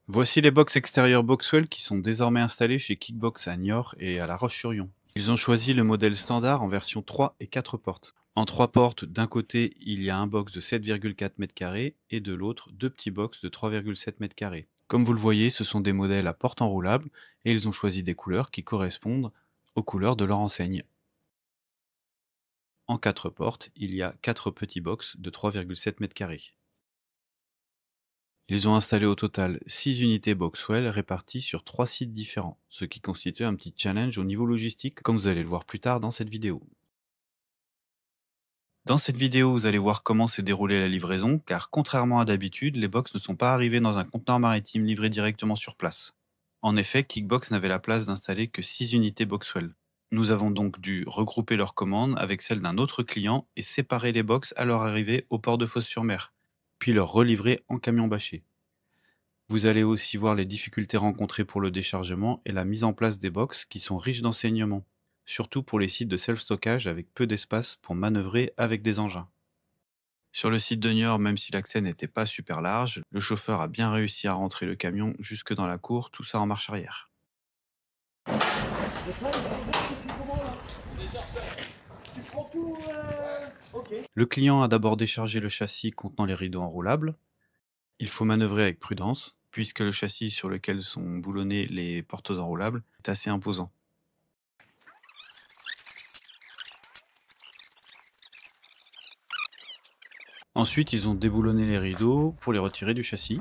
Voici les box extérieures Boxwell qui sont désormais installées chez Kickbox à Niort et à La Roche-sur-Yon. Ils ont choisi le modèle standard en version 3 et 4 portes. En 3 portes, d'un côté, il y a un box de 7,4 m² et de l'autre, deux petits box de 3,7 m². Comme vous le voyez, ce sont des modèles à porte enroulable et ils ont choisi des couleurs qui correspondent aux couleurs de leur enseigne. En 4 portes, il y a 4 petits box de 3,7 m². Ils ont installé au total 6 unités Boxwell réparties sur 3 sites différents, ce qui constitue un petit challenge au niveau logistique, comme vous allez le voir plus tard dans cette vidéo. Dans cette vidéo, vous allez voir comment s'est déroulée la livraison, car contrairement à d'habitude, les box ne sont pas arrivés dans un conteneur maritime livré directement sur place. En effet, Kickbox n'avait la place d'installer que 6 unités Boxwell. Nous avons donc dû regrouper leurs commandes avec celles d'un autre client et séparer les box à leur arrivée au port de Fos-sur-Mer, puis leur relivrer en camion bâché. Vous allez aussi voir les difficultés rencontrées pour le déchargement et la mise en place des box qui sont riches d'enseignements, surtout pour les sites de self-stockage avec peu d'espace pour manœuvrer avec des engins. Sur le site de Niort, même si l'accès n'était pas super large, le chauffeur a bien réussi à rentrer le camion jusque dans la cour, tout ça en marche arrière. Le client a d'abord déchargé le châssis contenant les rideaux enroulables. Il faut manœuvrer avec prudence, puisque le châssis sur lequel sont boulonnées les portes enroulables est assez imposant. Ensuite, ils ont déboulonné les rideaux pour les retirer du châssis.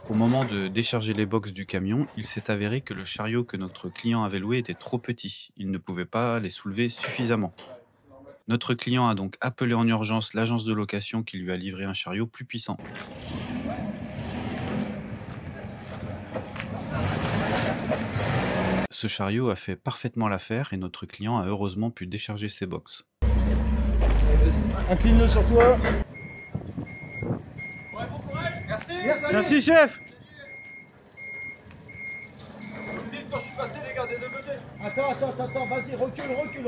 Au moment de décharger les box du camion, il s'est avéré que le chariot que notre client avait loué était trop petit. Il ne pouvait pas les soulever suffisamment. Notre client a donc appelé en urgence l'agence de location qui lui a livré un chariot plus puissant. Ce chariot a fait parfaitement l'affaire et notre client a heureusement pu décharger ses box. Incline-le sur toi. Ouais, bon courage. Merci. Merci chef. Vous me dites quand je suis passé, les gars, des deux côtés. Attends, vas-y, recule. Recule.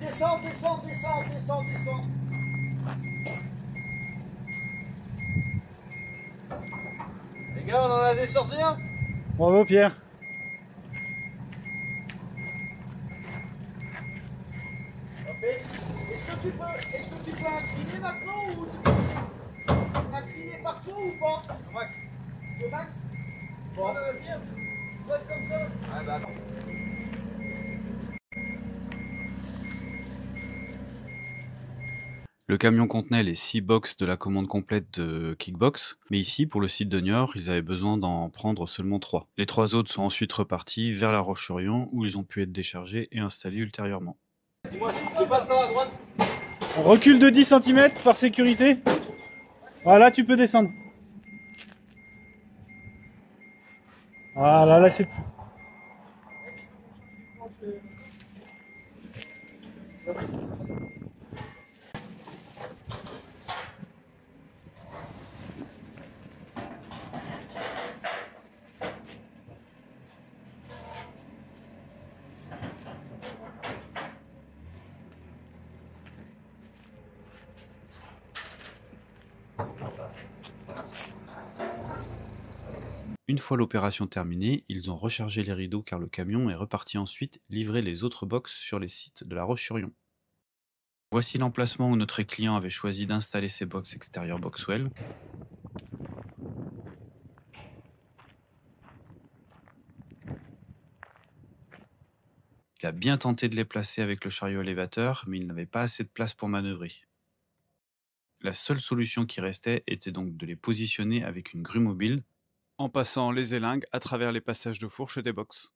Descends. Les gars, on en a déchargé un. Bravo Pierre. Est-ce que tu peux incliner maintenant ou tu peux incliner partout ou pas? Max. Le max? Bon, vas-y. Tu dois être comme ça. Ah bah attends. Le camion contenait les 6 box de la commande complète de Kickbox, mais ici, pour le site de Niort, ils avaient besoin d'en prendre seulement 3. Les 3 autres sont ensuite repartis vers La Roche-sur-Yon, où ils ont pu être déchargés et installés ultérieurement. Dis-moi, je passe là à droite. On recule de 10 cm par sécurité. Voilà, tu peux descendre. Voilà, là c'est... Une fois l'opération terminée, ils ont rechargé les rideaux car le camion est reparti ensuite livrer les autres box sur les sites de La Roche-sur-Yon. Voici l'emplacement où notre client avait choisi d'installer ses box extérieures Boxwell. Il a bien tenté de les placer avec le chariot élévateur, mais il n'avait pas assez de place pour manœuvrer. La seule solution qui restait était donc de les positionner avec une grue mobile, en passant les élingues à travers les passages de fourche des box.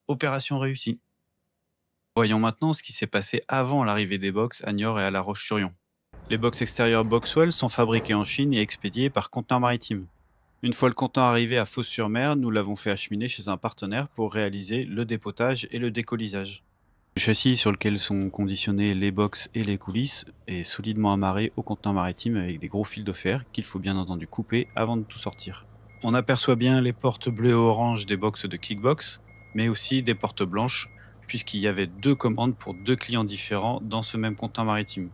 Opération réussie. Voyons maintenant ce qui s'est passé avant l'arrivée des box à Niort et à La Roche-sur-Yon. Les box extérieures Boxwell sont fabriquées en Chine et expédiées par conteneur maritime. Une fois le conteneur arrivé à Fos-sur-Mer, nous l'avons fait acheminer chez un partenaire pour réaliser le dépotage et le décolisage. Le châssis sur lequel sont conditionnés les box et les coulisses est solidement amarré au conteneur maritime avec des gros fils de fer qu'il faut bien entendu couper avant de tout sortir. On aperçoit bien les portes bleues et oranges des box de Kickbox, mais aussi des portes blanches, puisqu'il y avait 2 commandes pour 2 clients différents dans ce même conteneur maritime.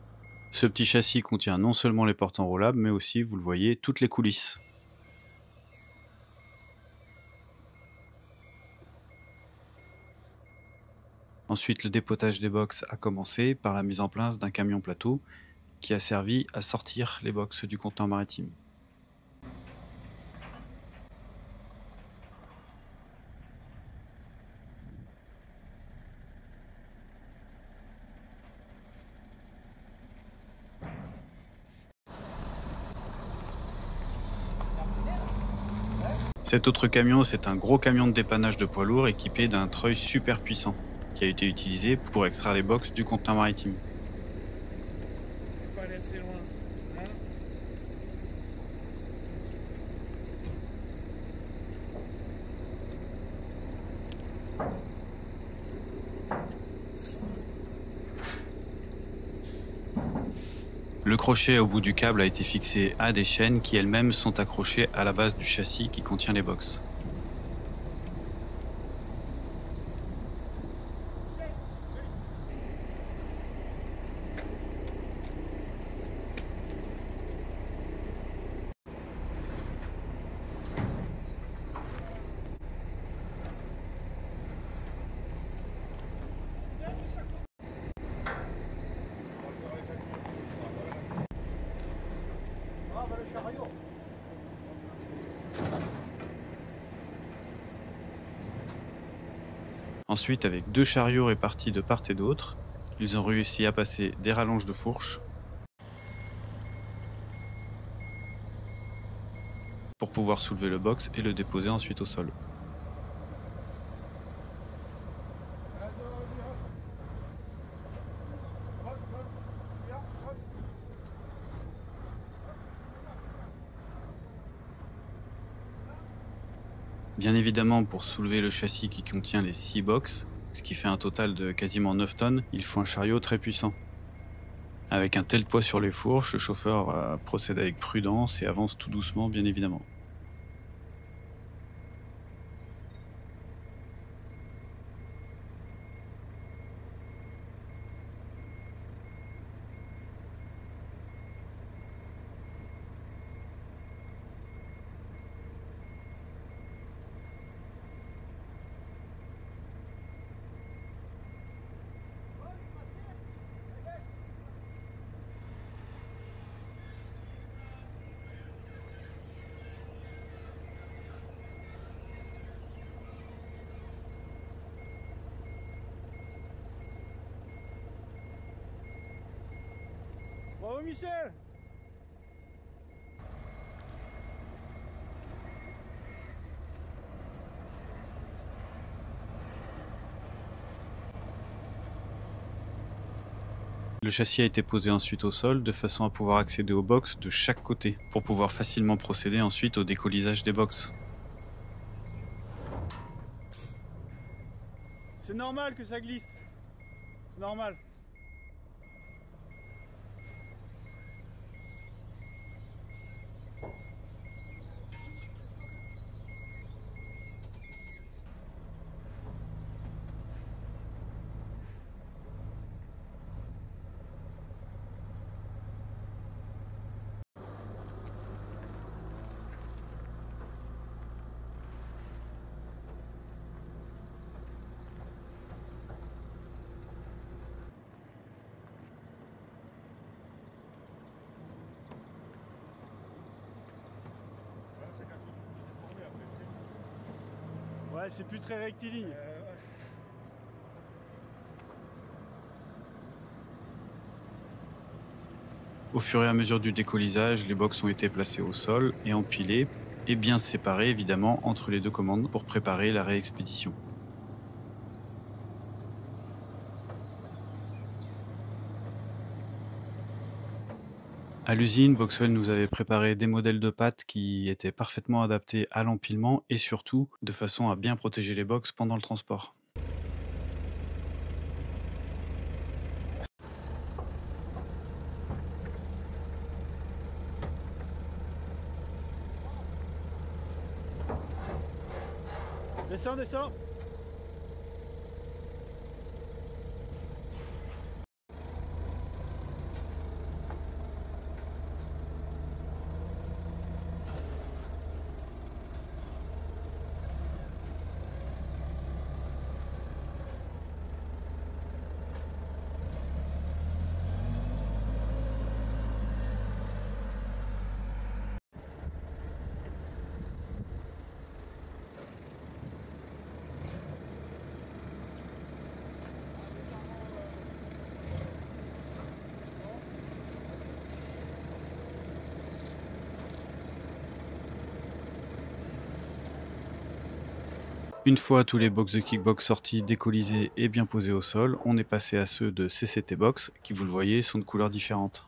Ce petit châssis contient non seulement les portes enroulables, mais aussi, vous le voyez, toutes les coulisses. Ensuite, le dépotage des box a commencé par la mise en place d'un camion plateau qui a servi à sortir les box du conteneur maritime. Cet autre camion, c'est un gros camion de dépannage de poids lourd équipé d'un treuil super puissant qui a été utilisé pour extraire les box du conteneur maritime. Pas aller assez loin. Hein? Le crochet au bout du câble a été fixé à des chaînes qui elles-mêmes sont accrochées à la base du châssis qui contient les box. Ah, bah le chariot. Ensuite, avec 2 chariots répartis de part et d'autre, ils ont réussi à passer des rallonges de fourche pour pouvoir soulever le box et le déposer ensuite au sol. Bien évidemment, pour soulever le châssis qui contient les 6 box, ce qui fait un total de quasiment 9 tonnes, il faut un chariot très puissant. Avec un tel poids sur les fourches, le chauffeur procède avec prudence et avance tout doucement, bien évidemment. Bravo Michel. Le châssis a été posé ensuite au sol de façon à pouvoir accéder aux box de chaque côté pour pouvoir facilement procéder ensuite au décollisage des box. C'est normal que ça glisse. C'est normal. Ouais, c'est plus très rectiligne. Au fur et à mesure du décollisage, les box ont été placés au sol et empilés et bien séparés évidemment entre les 2 commandes pour préparer la réexpédition. À l'usine, Boxwell nous avait préparé des modèles de pattes qui étaient parfaitement adaptés à l'empilement et surtout de façon à bien protéger les box pendant le transport. Descends, descends. Une fois tous les box de Kickbox sortis, décolisés et bien posés au sol, on est passé à ceux de CCT Box, qui vous le voyez sont de couleurs différentes.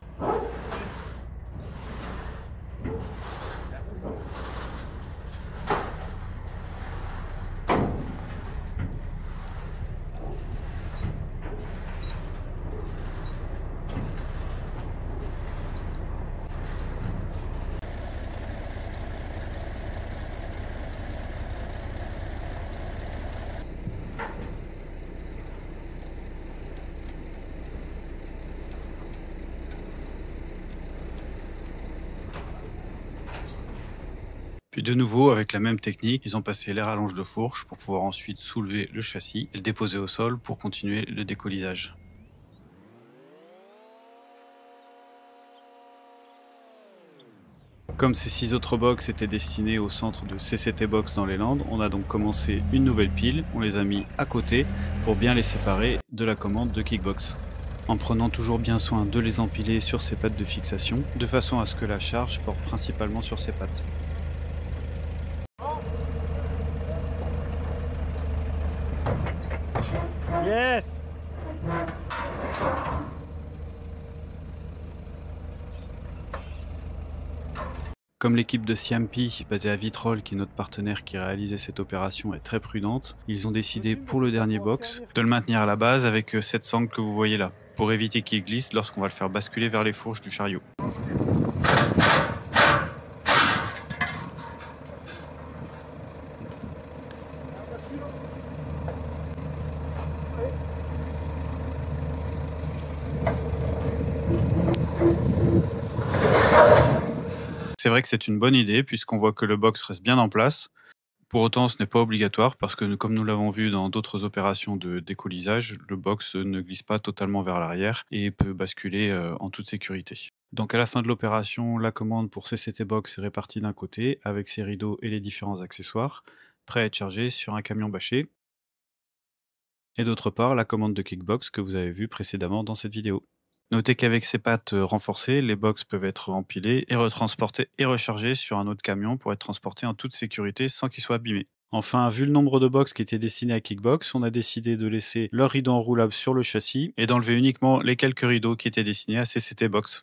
Puis de nouveau, avec la même technique, ils ont passé les rallonges de fourche pour pouvoir ensuite soulever le châssis et le déposer au sol pour continuer le décolisage. Comme ces 6 autres box étaient destinés au centre de CCT Box dans les Landes, on a donc commencé une nouvelle pile, on les a mis à côté pour bien les séparer de la commande de Kickbox. En prenant toujours bien soin de les empiler sur ses pattes de fixation, de façon à ce que la charge porte principalement sur ses pattes. Yes. Comme l'équipe de Ciampi, basée à Vitrolles, qui est notre partenaire qui réalisait cette opération, est très prudente, ils ont décidé pour le dernier box de le maintenir à la base avec cette sangle que vous voyez là, pour éviter qu'il glisse lorsqu'on va le faire basculer vers les fourches du chariot. C'est vrai que c'est une bonne idée puisqu'on voit que le box reste bien en place. Pour autant, ce n'est pas obligatoire parce que comme nous l'avons vu dans d'autres opérations de décolisage, le box ne glisse pas totalement vers l'arrière et peut basculer en toute sécurité. Donc à la fin de l'opération, la commande pour CCT Box est répartie d'un côté avec ses rideaux et les différents accessoires, prêts à être chargés sur un camion bâché. Et d'autre part, la commande de Kickbox que vous avez vue précédemment dans cette vidéo. Notez qu'avec ces pattes renforcées, les box peuvent être empilés et retransportés et rechargés sur un autre camion pour être transportés en toute sécurité sans qu'ils soient abîmés. Enfin, vu le nombre de box qui étaient destinés à Kickbox, on a décidé de laisser leurs rideaux enroulables sur le châssis et d'enlever uniquement les quelques rideaux qui étaient destinés à CCT Box.